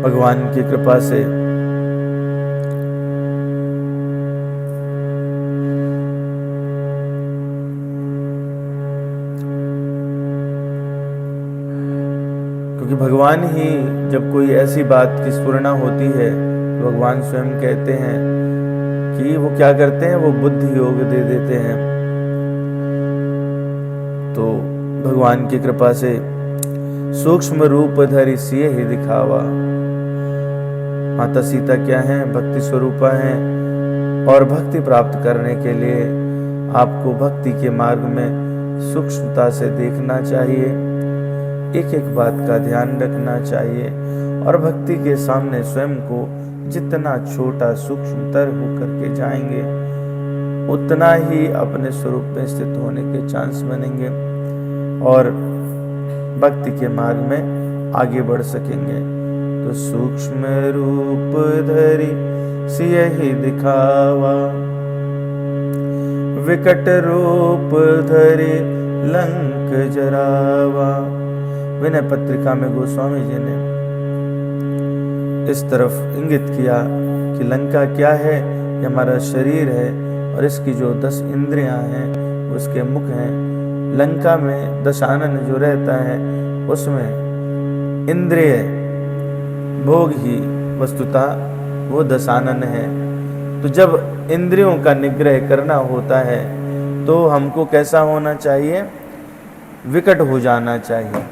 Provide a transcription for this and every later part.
भगवान की कृपा से क्योंकि भगवान ही जब कोई ऐसी बात की स्फुरना होती है तो भगवान स्वयं कहते हैं कि वो क्या करते हैं, वो बुद्धि योग दे देते हैं। तो भगवान की कृपा से सूक्ष्म रूप धरि सिए ही दिखावा। माता सीता क्या है, भक्ति स्वरूपा है, और भक्ति प्राप्त करने के लिए आपको भक्ति के मार्ग में सूक्ष्मता से देखना चाहिए, एक एक बात का ध्यान रखना चाहिए, और भक्ति के सामने स्वयं को जितना छोटा सूक्ष्मतर होकर के जाएंगे उतना ही अपने स्वरूप में स्थित होने के चांस बनेंगे और भक्ति के मार्ग में आगे बढ़ सकेंगे। तो सूक्ष्म रूप धरि सिए ही दिखावा, विकट रूप धरि लंक जरावा। विनय पत्रिका में गोस्वामी जी ने इस तरफ इंगित किया कि लंका क्या है, ये हमारा शरीर है और इसकी जो 10 इंद्रियां हैं उसके मुख हैं। लंका में दशानन जो रहता है उसमें इंद्रिय भोग ही वस्तुतः वो दशानन है। तो जब इंद्रियों का निग्रह करना होता है तो हमको कैसा होना चाहिए, विकट हो जाना चाहिए।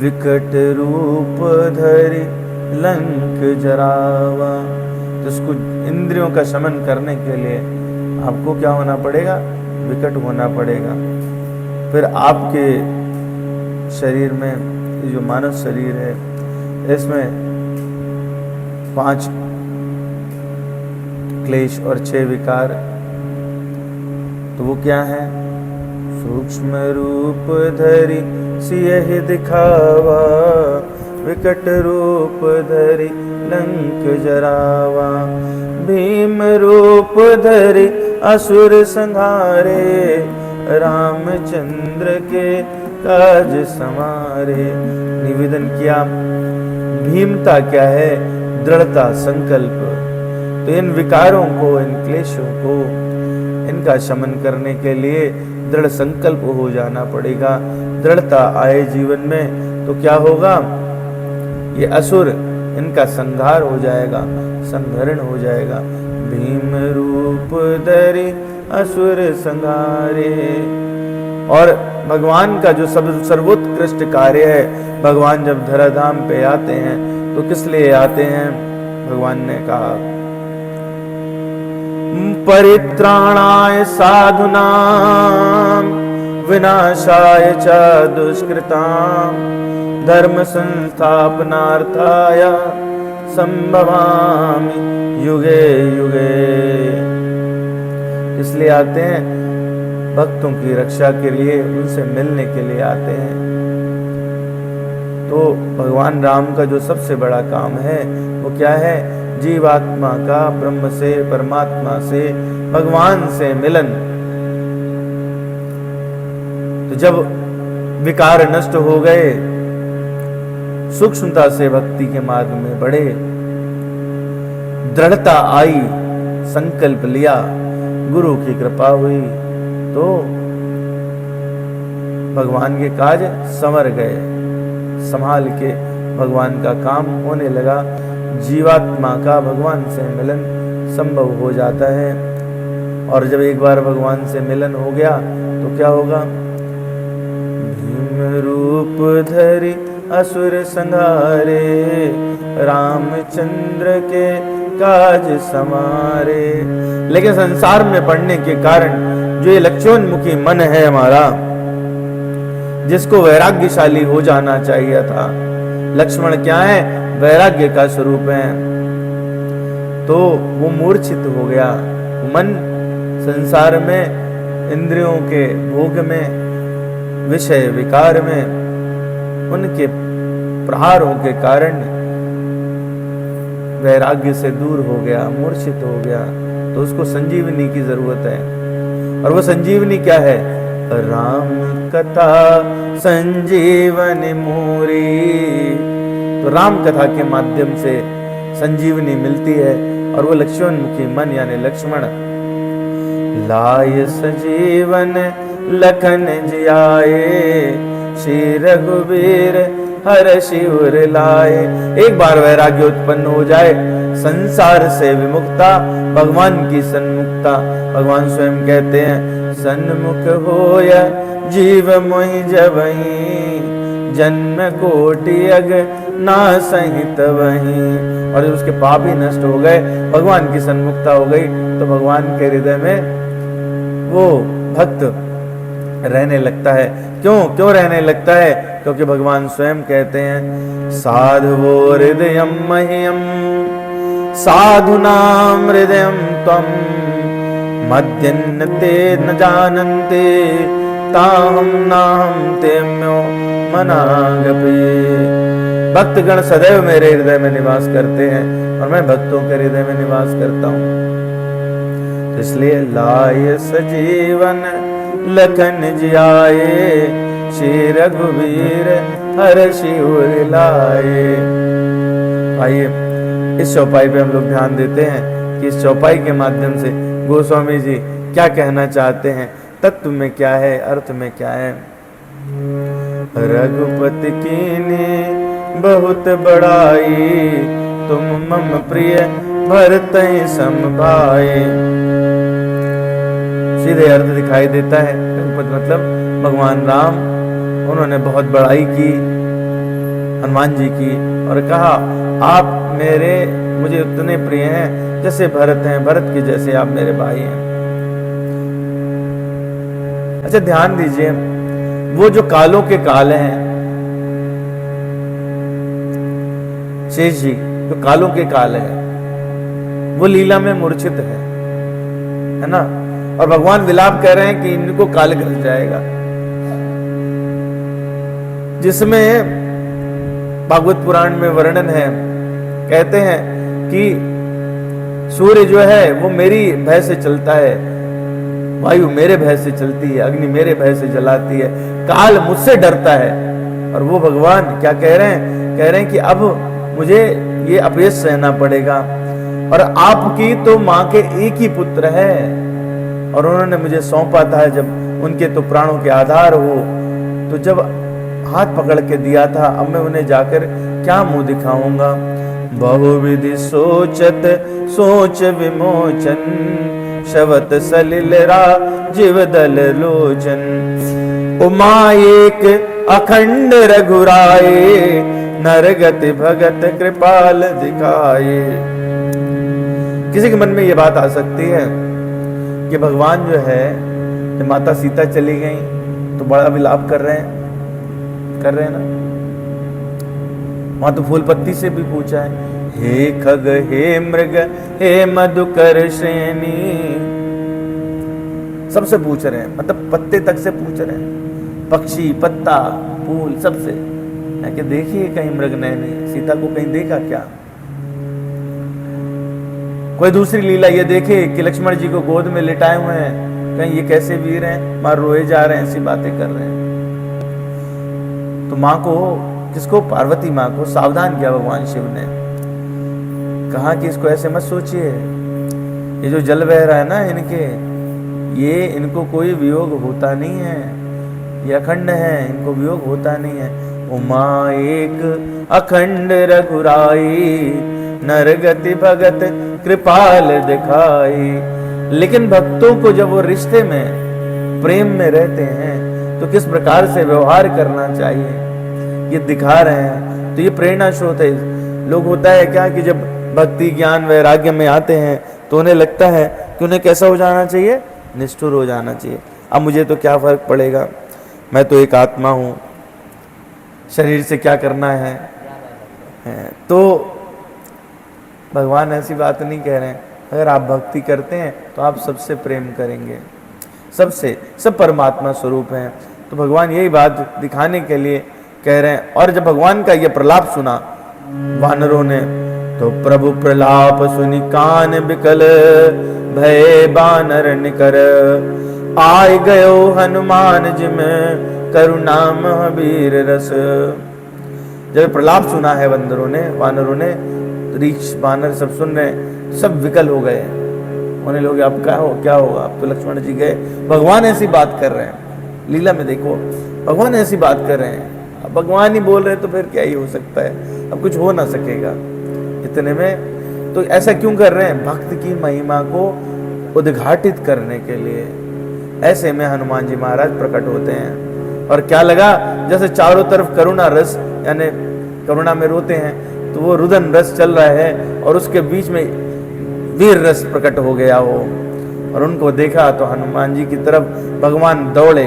विकट रूप धरि लंक जरावा। तो इसको इंद्रियों का शमन करने के लिए आपको क्या होना पड़ेगा, विकट होना पड़ेगा। फिर आपके शरीर में, ये जो मानव शरीर है इसमें 5 क्लेश और 6 विकार, तो वो क्या है, सूक्ष्म रूप धरि सिए ही दिखावा, विकट रूप धरि लंक जरावा। भीम रूप धरि असुर संहारे, रामचंद्र के काज समारे। निवेदन किया, भीमता क्या है, दृढ़ता, संकल्प। तो इन विकारों को, इन क्लेशों को, इनका शमन करने के लिए दृढ़ संकल्प हो जाना पड़ेगा। दृढ़ता आए जीवन में तो क्या होगा, ये असुर, इनका संहार हो जाएगा, संहरण हो जाएगा। भीम रूप धरि असुर संहारे। और भगवान का जो सर्वोत्कृष्ट कार्य है, भगवान जब धराधाम पे आते हैं तो किस लिए आते हैं, भगवान ने कहा परित्राणाय साधूनां विनाशाय च दुष्कृतां, धर्म संस्थापनार्थाय संभवामि युगे युगे। इसलिए आते हैं, भक्तों की रक्षा के लिए, उनसे मिलने के लिए आते हैं। तो भगवान राम का जो सबसे बड़ा काम है वो क्या है, जीवात्मा का ब्रह्म से, परमात्मा से, भगवान से मिलन। तो जब विकार नष्ट हो गए, सूक्ष्मता से भक्ति के मार्ग में बढ़े, दृढ़ता आई, संकल्प लिया, गुरु की कृपा हुई, तो भगवान के काज संवर गए, संभाल के भगवान का काम होने लगा। जीवात्मा का भगवान से मिलन संभव हो जाता है। और जब एक बार भगवान से मिलन हो गया तो क्या होगा, भीम रूप धरि असुर संहारे, रामचंद्र के काज समारे। लेकिन संसार में पड़ने के कारण जो ये लक्ष्योन्मुखी मन है हमारा, जिसको वैराग्यशाली हो जाना चाहिए था, लक्ष्मण क्या है, वैराग्य का स्वरूप है, तो वो मूर्छित हो गया। मन संसार में, इंद्रियों के भोग में, विषय विकार में, उनके प्रहारों के कारण वैराग्य से दूर हो गया, मूर्छित हो गया। तो उसको संजीवनी की जरूरत है। और वो संजीवनी क्या है, राम कथा संजीवनी मूरी। तो राम कथा के माध्यम से संजीवनी मिलती है और वो लक्ष्मण मुखी मन यानी लक्ष्मण लाय सजीवन लखन जियाए, श्री रघुवीर हर शिवर लाए। एक बार वैराग्य उत्पन्न हो जाए, संसार से विमुक्ता, भगवान की सन्मुखता। भगवान स्वयं कहते हैं सन्मुख होय जीव मोहि जबहि, जन्म कोटि अग ना सहित वहीं। और जब उसके पाप ही नष्ट हो गए, भगवान की सन्मुखता हो गई, तो भगवान के हृदय में वो भक्त रहने लगता है। क्यों रहने लगता है? क्योंकि भगवान स्वयं कहते हैं साधुवो हृदयम मह्यम साधुनाम हृदयम त्वम, मद्यन्ते न जानन्ते ताहम नाहम तेम्यो मनागपि। भक्तगण सदैव मेरे हृदय में निवास करते हैं और मैं भक्तों के हृदय में निवास करता हूं। तो इसलिए लाय सजीवन लखन जियाए, श्री रघुवीर हर शिवर लाए। आइए इस चौपाई पे हम लोग ध्यान देते हैं कि इस चौपाई के माध्यम से गोस्वामी जी क्या कहना चाहते हैं, तत्व में क्या है, अर्थ में क्या है। रघुपति कीन्ही बहुत बड़ाई, तुम मम प्रिय भरतहि सम भाई। सीधे अर्थ दिखाई देता है। रघुपति मतलब भगवान राम, उन्होंने बहुत बड़ाई की हनुमान जी की और कहा आप मुझे उतने प्रिय हैं जैसे भरत हैं, भरत के जैसे आप मेरे भाई हैं। अच्छा ध्यान दीजिए, वो जो कालों के काल हैं, शेष जी जो कालों के काल है, वो लीला में मूर्छित है ना। और भगवान विलाप कह रहे हैं कि इनको काल ग्रस जाएगा, जिसमें भागवत पुराण में वर्णन है। कहते हैं कि सूर्य जो है वो मेरी भय से चलता है, वायु मेरे भय से चलती है, अग्नि मेरे भय से जलाती है, काल मुझसे डरता है। और वो भगवान क्या कह रहे हैं? कह रहे हैं कि अब मुझे ये अपयश सहना पड़ेगा। और आपकी तो माँ के एक ही पुत्र है और उन्होंने मुझे सौंपा था, जब उनके तो प्राणों के आधार हो, तो जब हाथ पकड़ के दिया था, अब मैं उन्हें जाकर क्या मुंह दिखाऊंगा। बहुविधि सोचत सोच विमोचन, शवत सलिल जीव दल लोचन। उमा एक अखंड रघुराए, नरगति भगत कृपाल दिखाए। किसी के मन में ये बात आ सकती है कि भगवान जो है, जब माता सीता चली गई तो बड़ा विलाप कर रहे हैं ना। वहां तो फूल पत्ती से भी पूछा है, हे खग हे मृग हे मधुकर श्रेणी। सबसे पूछ रहे हैं, मतलब पत्ते तक से पूछ रहे हैं, पक्षी पत्ता फूल सबसे, कि देखिए कहीं मृग नैनी सीता को कहीं देखा क्या। कोई दूसरी लीला ये देखे कि लक्ष्मण जी को गोद में लिटाए हुए हैं, कहीं ये कैसे वीर हैं, मां रोए जा रहे हैं, ऐसी बातें कर रहे हैं। तो मां को, किसको? पार्वती मां को सावधान किया भगवान शिव ने, कहा कि इसको ऐसे मत सोचिए, ये जो जल बह रहा है ना इनके, ये इनको कोई वियोग होता नहीं है, ये अखंड है, इनको वियोग होता नहीं है। उमा एक अखंड रघुराई, नरगति भगत कृपाल दिखाई। लेकिन भक्तों को जब वो रिश्ते में प्रेम में रहते हैं तो किस प्रकार से व्यवहार करना चाहिए ये दिखा रहे हैं। तो ये प्रेरणा स्रोत है। लोग होता है क्या कि जब भक्ति ज्ञान वैराग्य में आते हैं तो उन्हें लगता है कि उन्हें कैसा हो जाना चाहिए? निष्ठुर हो जाना चाहिए। अब मुझे तो क्या फर्क पड़ेगा, मैं तो एक आत्मा हूं, शरीर से क्या करना है। तो भगवान ऐसी बात नहीं कह रहे हैं। अगर आप भक्ति करते हैं तो आप सबसे प्रेम करेंगे, सबसे, सब परमात्मा स्वरूप हैं। तो भगवान यही बात दिखाने के लिए कह रहे हैं। और जब भगवान का यह प्रलाप सुना वानरों ने, तो प्रभु प्रलाप सुनि कान बिकल, भय बानर निकर, आय गयो हनुमान जी में करुणा महावीर रस। जब प्रलाप सुना है वानरों ने, रीछ वानर सब सुन रहे हैं, सब विकल हो गए। उन्हें लोग अब क्या होगा, अब तो लक्ष्मण जी गए, भगवान ऐसी बात कर रहे हैं, लीला में देखो भगवान ऐसी बात कर रहे हैं, अब भगवान ही बोल रहे हैं तो फिर क्या ही हो सकता है, अब कुछ हो ना सकेगा। इतने में तो ऐसा क्यों कर रहे हैं, भक्त की महिमा को उद्घाटित करने के लिए। ऐसे में हनुमान जी महाराज प्रकट होते हैं और क्या लगा, जैसे चारों तरफ करुणा रस यानी करुणा में रोते हैं तो वो रुदन रस चल रहा है और उसके बीच में वीर रस प्रकट हो गया हो। और उनको देखा तो हनुमान जी की तरफ भगवान दौड़े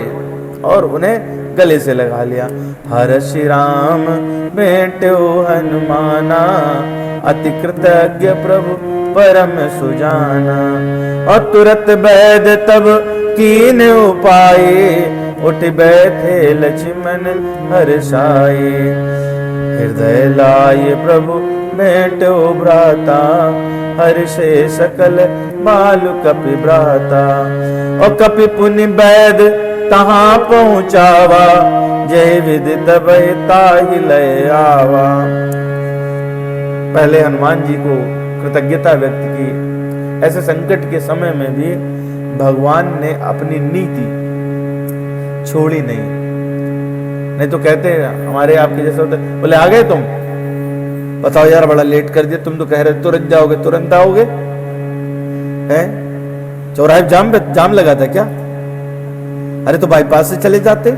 और उन्हें गले से लगा लिया। हर श्री राम बेटो हनुमाना, अति कृतज्ञ प्रभु परम सुजाना। और तुरंत बैद तब कीन उपाये, उठ बैठे लक्ष्मण हर्षाये। हृदय लाए प्रभु बेटो भ्राता, हर्षे सकल बालु कपि भ्राता। और कपि पुनि बैद तहाँ पहुँचावा, जय विधि तब ताहि लय आवा। पहले हनुमान जी को कृतज्ञता व्यक्त की। ऐसे संकट के समय में भी भगवान ने अपनी नीति छोड़ी नहीं तो कहते हमारे आपके जैसे होते, बोले आ गए तुम, बताओ यार बड़ा लेट कर दिया, तुम तो कह रहे तुरंत जाओगे, तुरंत आओगे, हैं? चौराहे जाम लगा था क्या? अरे तो बाईपास से चले जाते।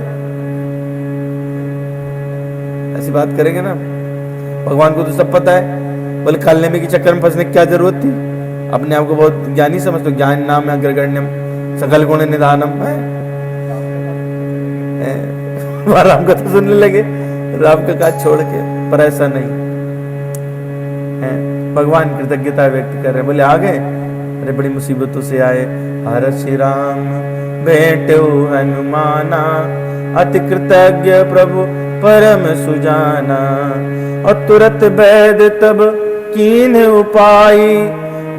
ऐसी बात करेंगे ना, भगवान को तो सब पता है। बोले खालने में के चक्कर में फंसने की क्या जरूरत थी, अपने आप को बहुत ज्ञानी समझ, तो ज्ञान नाम है अग्रगण्यम सकल गुण निधानम है। राम कथा सुनने लगे, राम का काज छोड़ के, पर ऐसा नहीं है। भगवान कृतज्ञता व्यक्त कर रहे, बोले आ गए, अरे बड़ी मुसीबतों से आए। हर श्री राम भेटो हनुमाना, अति कृतज्ञ प्रभु परम सुजाना। और तुरंत बैद तब कीन उपाय,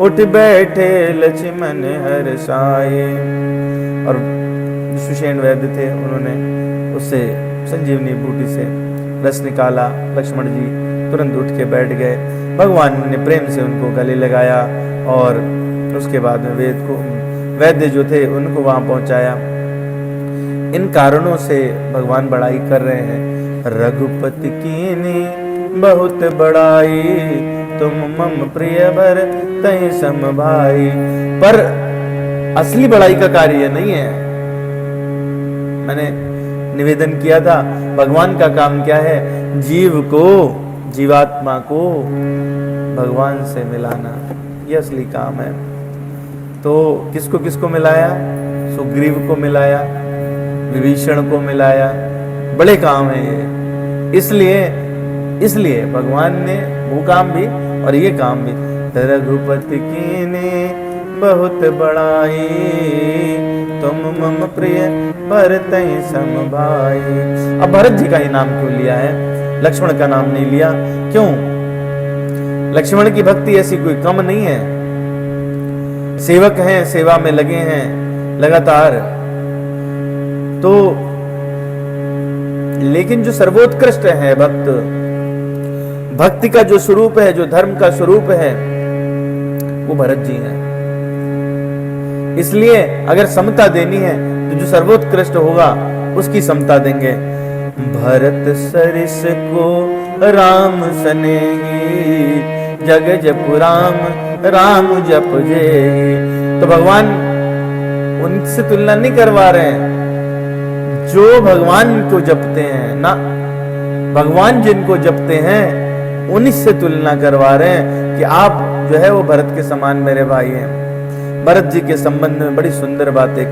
उठ बैठे लक्ष्मण हर्षाये। और सुषेण वैद्य थे, उन्होंने उससे संजीवनी बूटी से रस निकाला। लक्ष्मण जी तुरंत उठ के बैठ गए। भगवान ने प्रेम से उनको गले लगाया और उसके बाद में वैद्य जो थे उनको वहां पहुंचाया। इन कारणों से भगवान बड़ाई कर रहे हैं। रघुपति कीनी बहुत बड़ाई, तुम मम प्रिय भर तै सम भाई। पर असली बड़ाई का कार्य नहीं है। मैंने निवेदन किया था, भगवान का काम क्या है, जीवात्मा को भगवान से मिलाना, ये असली काम है। तो किसको किसको मिलाया, सुग्रीव को मिलाया, विभीषण को मिलाया, बड़े काम है ये। इसलिए भगवान ने वो काम भी और ये काम भी। रघुपति कीने बहुत बड़ाई, तुम मम प्रिय भरत सम भाई। अब भरत जी का ही नाम क्यों लिया है, लक्ष्मण का नाम नहीं लिया, क्यों? लक्ष्मण की भक्ति ऐसी कोई कम नहीं है, सेवक हैं, सेवा में लगे हैं लगातार। तो लेकिन जो सर्वोत्कृष्ट है भक्ति का जो स्वरूप है, जो धर्म का स्वरूप है, वो भरत जी हैं। इसलिए अगर समता देनी है तो जो सर्वोत्कृष्ट होगा उसकी समता देंगे। भरत सरिस को राम सनेही, जग जप राम राम जप जेहि। तो भगवान उनसे तुलना नहीं करवा रहे हैं, जो भगवान को जपते हैं ना, भगवान जिनको जपते हैं उन्हीं से तुलना करवा रहे हैं कि आप जो है वो भरत के समान मेरे भाई हैं। भरत जी के संबंध में बड़ी सुंदर बातें